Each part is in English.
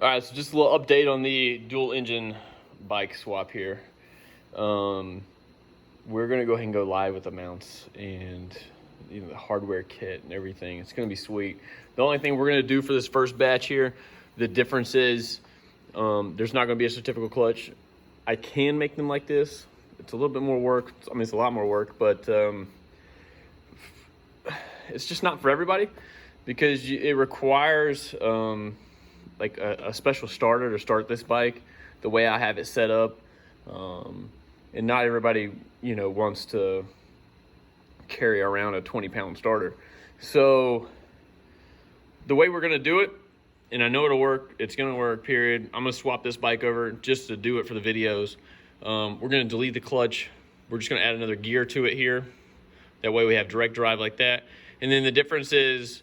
All right, so just a little update on the dual engine bike swap here. We're gonna go ahead and go live with the mounts and the hardware kit and everything. It's gonna be sweet. The only thing we're gonna do for this first batch here, the difference is there's not gonna be a certificate clutch. I can make them like this. It's a little bit more work. I mean, it's a lot more work, but it's just not for everybody because it requires like a special starter to start this bike the way I have it set up. And not everybody, wants to carry around a 20-pound starter. So the way we're gonna do it, and I know it'll work, it's gonna work, period. I'm gonna swap this bike over just to do it for the videos. We're gonna delete the clutch. We're just gonna add another gear to it here. That way we have direct drive like that. And then the difference is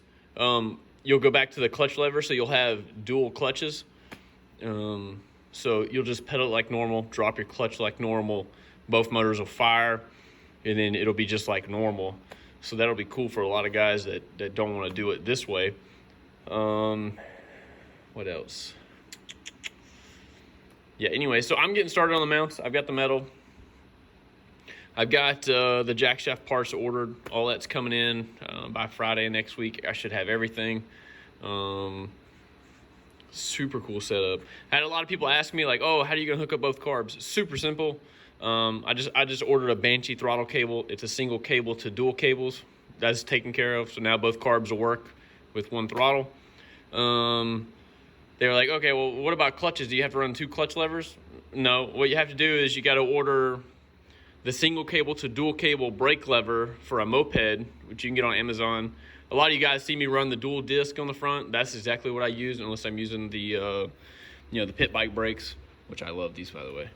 you'll go back to the clutch lever, so you'll have dual clutches. So you'll just pedal it like normal, drop your clutch like normal. Both motors will fire, and then it'll be just like normal. So that'll be cool for a lot of guys that don't want to do it this way. What else? Yeah, anyway, so I'm getting started on the mounts. I've got the metal. I've got the jack shaft parts ordered. All that's coming in by Friday next week. I should have everything. Super cool setup. I had a lot of people ask me like, oh, how are you gonna hook up both carbs? Super simple. I just ordered a Banshee throttle cable. It's a single cable to dual cables. That's taken care of. So now both carbs will work with one throttle. They were like, okay, well, what about clutches? Do you have to run 2 clutch levers? No. What you have to do is you got to order the single cable to dual cable brake lever for a moped, which you can get on Amazon. A lot of you guys see me run the dual disc on the front. That's exactly what I use, unless I'm using the, the pit bike brakes, which I love these, by the way.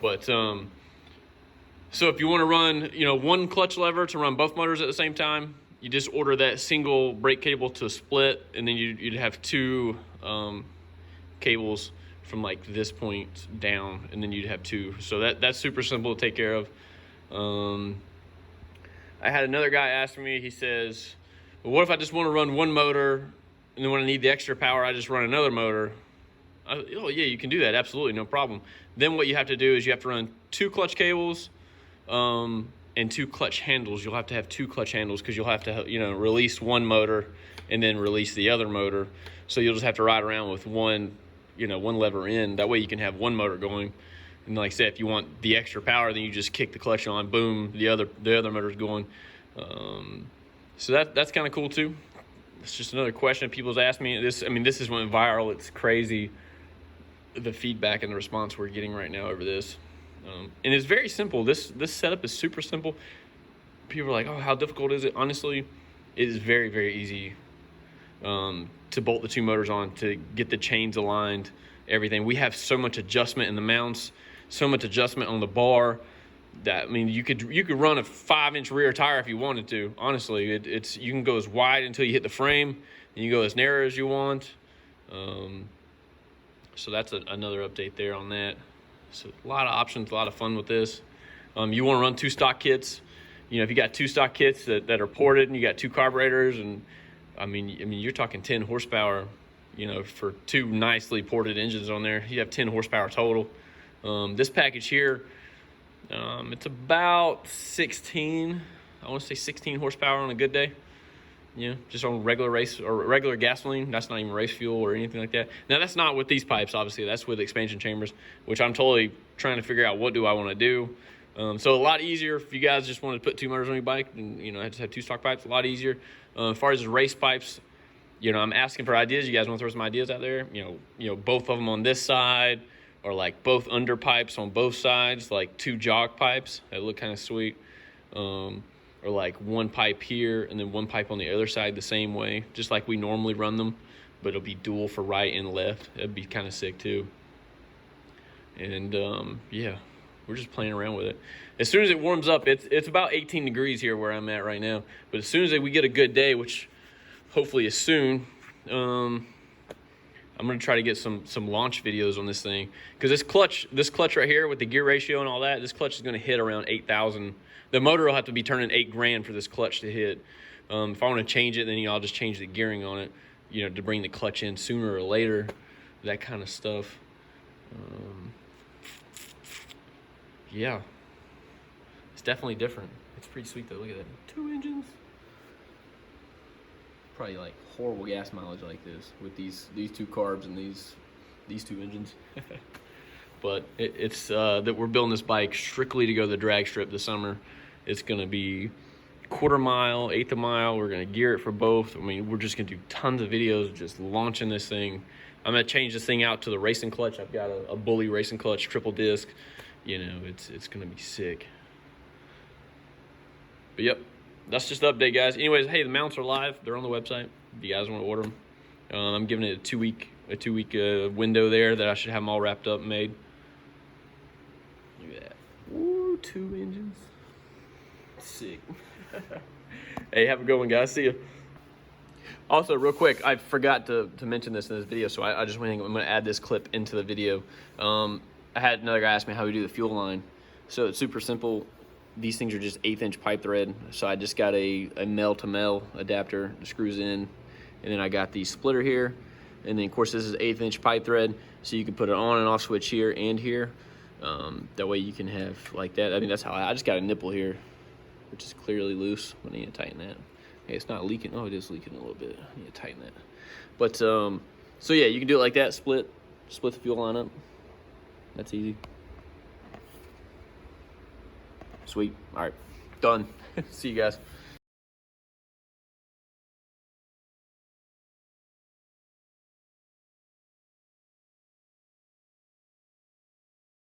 But so if you want to run, one clutch lever to run both motors at the same time, you just order that single brake cable to split, and then you'd have 2 cables from like this point down, and then you'd have 2. So that's super simple to take care of. I had another guy ask me, he says, well, what if I just want to run one motor, and then when I need the extra power, I just run another motor? Oh yeah, you can do that, absolutely, no problem. Then what you have to do is you have to run 2 clutch cables and 2 clutch handles. You'll have to have 2 clutch handles because you'll have to release one motor and then release the other motor. So you'll just have to ride around with one lever in. That way you can have one motor going. And like I said, if you want the extra power, then you just kick the clutch on, boom, the other motor's going. So that's kind of cool too. It's just another question people's asked me. This has went viral. It's crazy the feedback and the response we're getting right now over this. And it's very simple. This setup is super simple. People are like, oh, how difficult is it? Honestly, it is very, very easy to bolt the 2 motors on, to get the chains aligned, everything. We have so much adjustment in the mounts, so much adjustment on the bar that, you could run a 5-inch rear tire if you wanted to. Honestly, you can go as wide until you hit the frame, and you go as narrow as you want. So that's another update there on that. So a lot of options, a lot of fun with this. You want to run 2 stock kits. If you got 2 stock kits that are ported, and you got 2 carburetors, and you're talking 10 horsepower. For 2 nicely ported engines on there, you have 10 horsepower total. This package here, it's about 16. I want to say 16 horsepower on a good day. Just on regular race or regular gasoline. That's not even race fuel or anything like that. Now, that's not with these pipes, obviously. That's with expansion chambers, which I'm totally trying to figure out what do I want to do. So a lot easier if you guys just want to put 2 motors on your bike and, just have 2 stock pipes, a lot easier. As far as the race pipes, I'm asking for ideas. You guys want to throw some ideas out there? Both of them on this side, or like both under pipes on both sides, like 2 jog pipes. That look kind of sweet. Or like 1 pipe here and then 1 pipe on the other side the same way, just like we normally run them, but it'll be dual for right and left. That'd be kind of sick too. And yeah, we're just playing around with it. As soon as it warms up, it's about 18 degrees here where I'm at right now. But as soon as we get a good day, which hopefully is soon, I'm gonna try to get some launch videos on this thing, because this clutch right here with the gear ratio and all that, this clutch is gonna hit around 8,000. The motor will have to be turning $8,000 for this clutch to hit. If I want to change it, then I'll just change the gearing on it, to bring the clutch in sooner or later. that kind of stuff. Yeah, it's definitely different. It's pretty sweet though. Look at that, 2 engines. Probably like horrible gas mileage like this with these 2 carbs and these 2 engines. But it's that we're building this bike strictly to go to the drag strip this summer. It's gonna be 1/4 mile, 1/8 mile. We're gonna gear it for both. I mean, we're just gonna do tons of videos just launching this thing. I'm gonna change this thing out to the racing clutch. I've got a Bully racing clutch, triple disc. You know, it's gonna be sick. But yep, that's just the update, guys. Anyways, hey, the mounts are live. They're on the website if you guys want to order them. I'm giving it a 2-week window there that I should have them all wrapped up and made. Look at that. Ooh, 2 engines. Sick. Hey, have a good one, guys. See ya. Also, real quick, I forgot to mention this in this video, so I just went. I'm going to add this clip into the video. I had another guy ask me how we do the fuel line. So it's super simple. These things are just 1/8" pipe thread. So I just got a male-to-male adapter that screws in, and then I got the splitter here, and then of course this is 1/8" pipe thread, so you can put an on and off switch here and here. That way you can have like that. I mean, that's how I just got a nipple here, which is clearly loose. I need to tighten that. Hey, it's not leaking. Oh, it is leaking a little bit. I need to tighten that. But so yeah, you can do it like that. Split the fuel line up. That's easy. Sweet. All right, done. See you guys.